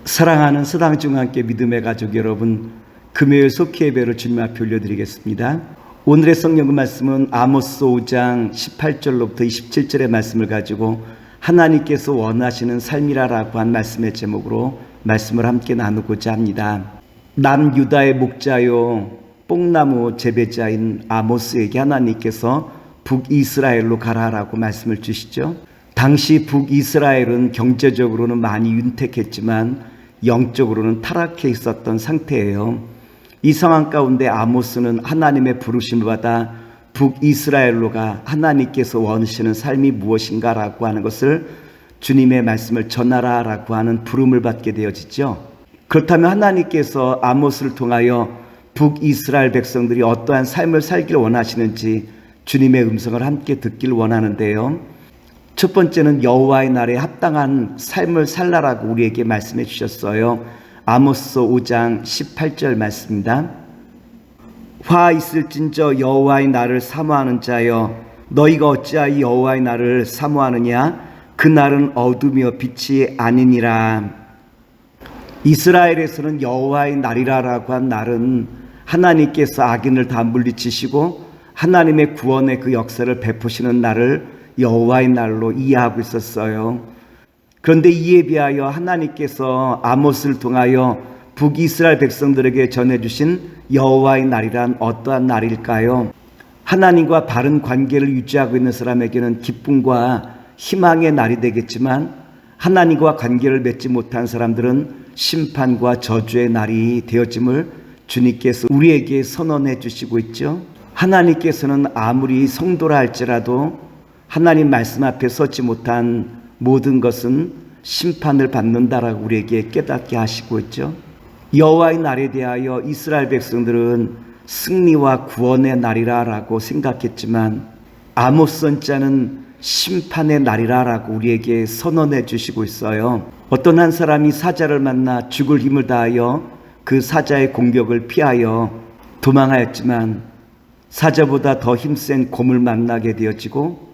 사랑하는 서당중앙교회 믿음의 가족 여러분, 금요일 속히 예배를 주님 앞에 올려드리겠습니다. 오늘의 성경 말씀은 아모스 5장 18절로부터 27절의 말씀을 가지고 하나님께서 원하시는 삶이라고 한 말씀의 제목으로 말씀을 함께 나누고자 합니다. 남유다의 목자요 뽕나무 재배자인 아모스에게 하나님께서 북이스라엘로 가라라고 말씀을 주시죠. 당시 북이스라엘은 경제적으로는 많이 윤택했지만 영적으로는 타락해 있었던 상태예요. 이 상황 가운데 아모스는 하나님의 부르심을 받아 북이스라엘로 가 하나님께서 원하시는 삶이 무엇인가라고 하는 것을 주님의 말씀을 전하라라고 하는 부름을 받게 되어지죠. 그렇다면 하나님께서 아모스를 통하여 북이스라엘 백성들이 어떠한 삶을 살길 원하시는지 주님의 음성을 함께 듣길 원하는데요. 첫 번째는 여호와의 날에 합당한 삶을 살라라고 우리에게 말씀해 주셨어요. 아모스 5장 18절 말씀입니다. 화 있을진저 여호와의 날을 사모하는 자여, 너희가 어찌하여 여호와의 날을 사모하느냐? 그 날은 어둠이요 빛이 아니니라. 이스라엘에서는 여호와의 날이라고 한 날은 하나님께서 악인을 다 물리치시고 하나님의 구원의 그 역사를 베푸시는 날을 여호와의 날로 이해하고 있었어요. 그런데 이에 비하여 하나님께서 아모스를 통하여 북이스라엘 백성들에게 전해주신 여호와의 날이란 어떠한 날일까요? 하나님과 바른 관계를 유지하고 있는 사람에게는 기쁨과 희망의 날이 되겠지만 하나님과 관계를 맺지 못한 사람들은 심판과 저주의 날이 되어짐을 주님께서 우리에게 선언해 주시고 있죠. 하나님께서는 아무리 성도라 할지라도 하나님 말씀 앞에 서지 못한 모든 것은 심판을 받는다라고 우리에게 깨닫게 하시고 있죠. 여호와의 날에 대하여 이스라엘 백성들은 승리와 구원의 날이라고 생각했지만 아모스 선자는 심판의 날이라고 우리에게 선언해 주시고 있어요. 어떤 한 사람이 사자를 만나 죽을 힘을 다하여 그 사자의 공격을 피하여 도망하였지만 사자보다 더 힘센 곰을 만나게 되어지고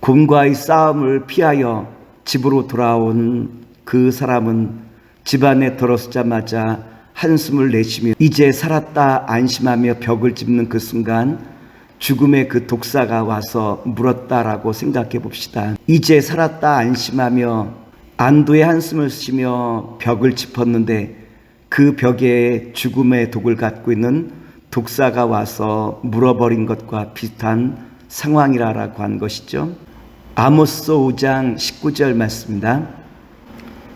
곰과의 싸움을 피하여 집으로 돌아온 그 사람은 집안에 들어서자마자 한숨을 내쉬며 이제 살았다 안심하며 벽을 짚는 그 순간 죽음의 그 독사가 와서 물었다라고 생각해 봅시다. 이제 살았다 안심하며 안도의 한숨을 쉬며 벽을 짚었는데 그 벽에 죽음의 독을 갖고 있는 독사가 와서 물어버린 것과 비슷한 상황이라고 한 것이죠. 아모스 5장 19절 말씀입니다.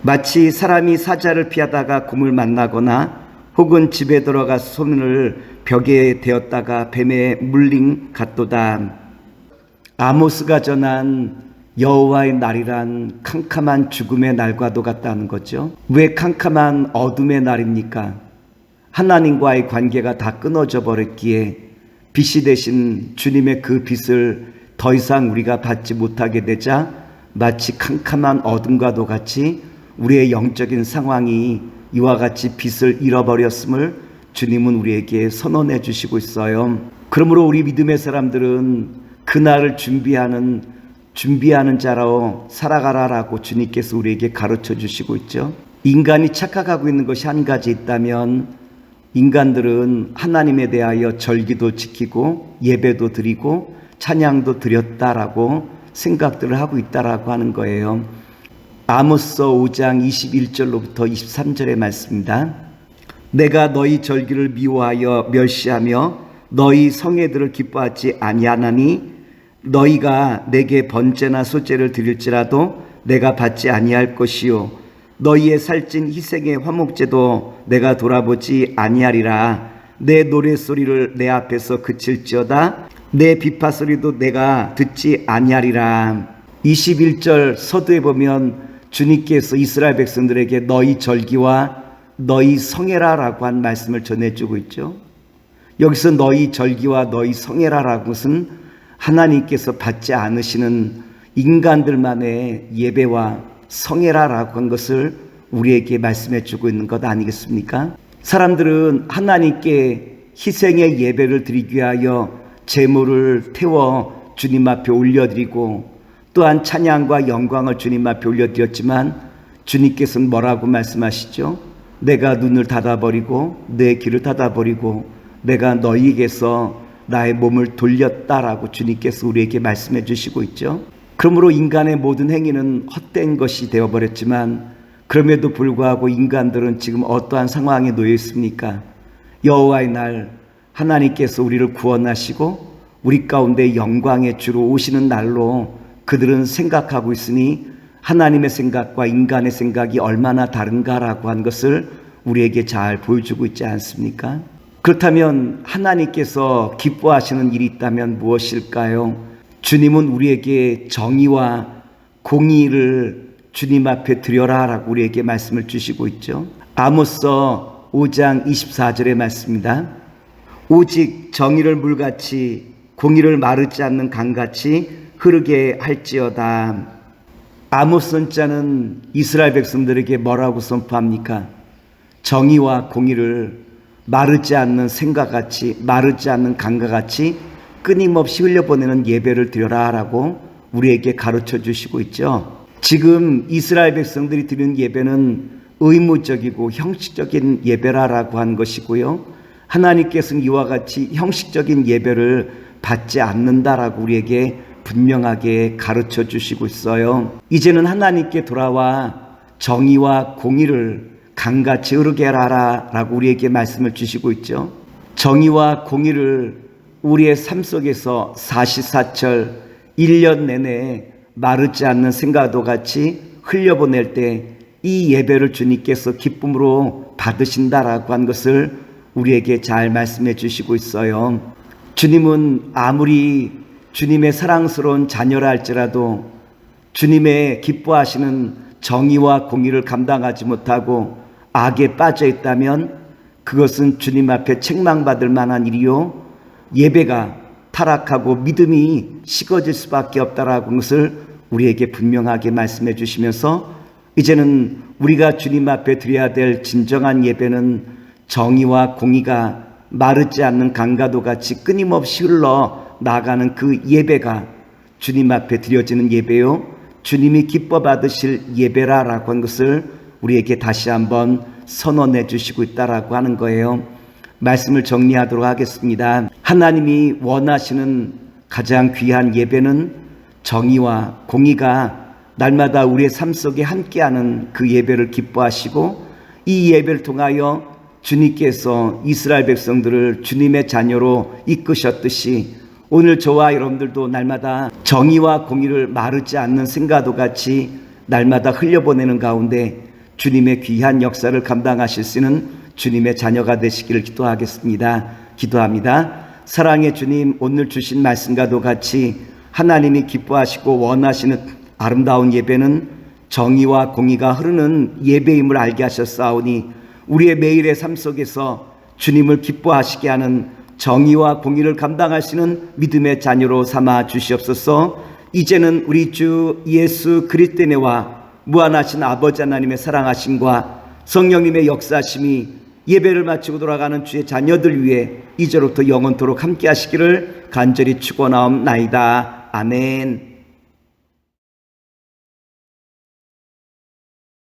마치 사람이 사자를 피하다가 곰을 만나거나 혹은 집에 들어가 손을 벽에 대었다가 뱀에 물린 같도다. 아모스가 전한 여호와의 날이란 캄캄한 죽음의 날과도 같다는 거죠. 왜 캄캄한 어둠의 날입니까? 하나님과의 관계가 다 끊어져 버렸기에 빛이 되신 주님의 그 빛을 더 이상 우리가 받지 못하게 되자 마치 캄캄한 어둠과도 같이 우리의 영적인 상황이 이와 같이 빛을 잃어버렸음을 주님은 우리에게 선언해 주시고 있어요. 그러므로 우리 믿음의 사람들은 그날을 준비하는 자로 살아가라라고 주님께서 우리에게 가르쳐 주시고 있죠. 인간이 착각하고 있는 것이 한 가지 있다면 인간들은 하나님에 대하여 절기도 지키고 예배도 드리고 찬양도 드렸다라고 생각들을 하고 있다라고 하는 거예요. 아모스 5장 21절로부터 23절의 말씀입니다. 내가 너희 절기를 미워하여 멸시하며 너희 성회들을 기뻐하지 아니하나니 너희가 내게 번제나 소제를 드릴지라도 내가 받지 아니할 것이요 너희의 살찐 희생의 화목제도 내가 돌아보지 아니하리라. 내 노랫소리를 내 앞에서 그칠지어다 내 비파소리도 내가 듣지 아니하리라. 21절 서두에 보면 주님께서 이스라엘 백성들에게 너희 절기와 너희 성회라라고 한 말씀을 전해주고 있죠. 여기서 너희 절기와 너희 성회라라는 것은 하나님께서 받지 않으시는 인간들만의 예배와 성회라라고 한 것을 우리에게 말씀해 주고 있는 것 아니겠습니까? 사람들은 하나님께 희생의 예배를 드리기 위하여 제물을 태워 주님 앞에 올려드리고 또한 찬양과 영광을 주님 앞에 올려드렸지만 주님께서는 뭐라고 말씀하시죠? 내가 눈을 닫아버리고 내 귀를 닫아버리고 내가 너희에게서 나의 몸을 돌렸다라고 주님께서 우리에게 말씀해 주시고 있죠. 그러므로 인간의 모든 행위는 헛된 것이 되어버렸지만 그럼에도 불구하고 인간들은 지금 어떠한 상황에 놓여 있습니까? 여호와의 날 하나님께서 우리를 구원하시고 우리 가운데 영광의 주로 오시는 날로 그들은 생각하고 있으니 하나님의 생각과 인간의 생각이 얼마나 다른가라고 한 것을 우리에게 잘 보여주고 있지 않습니까? 그렇다면 하나님께서 기뻐하시는 일이 있다면 무엇일까요? 주님은 우리에게 정의와 공의를 주님 앞에 드려라 라고 우리에게 말씀을 주시고 있죠. 아모스 5장 24절의 말씀입니다. 오직 정의를 물같이 공의를 마르지 않는 강같이 흐르게 할지어다. 아모스 선자는 이스라엘 백성들에게 뭐라고 선포합니까? 정의와 공의를 마르지 않는 샘과 같이 마르지 않는 강과 같이 끊임없이 흘려보내는 예배를 드려라 라고 우리에게 가르쳐 주시고 있죠. 지금 이스라엘 백성들이 드리는 예배는 의무적이고 형식적인 예배라고 한 것이고요. 하나님께서는 이와 같이 형식적인 예배를 받지 않는다라고 우리에게 분명하게 가르쳐 주시고 있어요. 이제는 하나님께 돌아와 정의와 공의를 강같이 흐르게 하라 라고 우리에게 말씀을 주시고 있죠. 정의와 공의를 우리의 삶 속에서 사시사철 1년 내내 마르지 않는 생과도 같이 흘려보낼 때 이 예배를 주님께서 기쁨으로 받으신다라고 한 것을 우리에게 잘 말씀해 주시고 있어요. 주님은 아무리 주님의 사랑스러운 자녀라 할지라도 주님의 기뻐하시는 정의와 공의를 감당하지 못하고 악에 빠져 있다면 그것은 주님 앞에 책망받을 만한 일이요 예배가 타락하고 믿음이 식어질 수밖에 없다라고 하는 것을 우리에게 분명하게 말씀해 주시면서 이제는 우리가 주님 앞에 드려야 될 진정한 예배는 정의와 공의가 마르지 않는 강가도 같이 끊임없이 흘러 나가는 그 예배가 주님 앞에 드려지는 예배요 주님이 기뻐 받으실 예배라라고 한 것을 우리에게 다시 한번 선언해 주시고 있다라고 하는 거예요. 말씀을 정리하도록 하겠습니다. 하나님이 원하시는 가장 귀한 예배는 정의와 공의가 날마다 우리의 삶 속에 함께하는 그 예배를 기뻐하시고 이 예배를 통하여 주님께서 이스라엘 백성들을 주님의 자녀로 이끄셨듯이 오늘 저와 여러분들도 날마다 정의와 공의를 마르지 않는 생과도 같이 날마다 흘려보내는 가운데 주님의 귀한 역사를 감당하실 수 있는 주님의 자녀가 되시기를 기도합니다. 사랑의 주님, 오늘 주신 말씀과도 같이 하나님이 기뻐하시고 원하시는 아름다운 예배는 정의와 공의가 흐르는 예배임을 알게 하셨사오니 우리의 매일의 삶 속에서 주님을 기뻐하시게 하는 정의와 공의를 감당하시는 믿음의 자녀로 삼아 주시옵소서. 이제는 우리 주 예수 그리스도의 은혜와 무한하신 아버지 하나님의 사랑하심과 성령님의 역사하심이 예배를 마치고 돌아가는 주의 자녀들 위해 이제로부터 영원토록 함께 하시기를 간절히 축원하옵나이다. 아멘.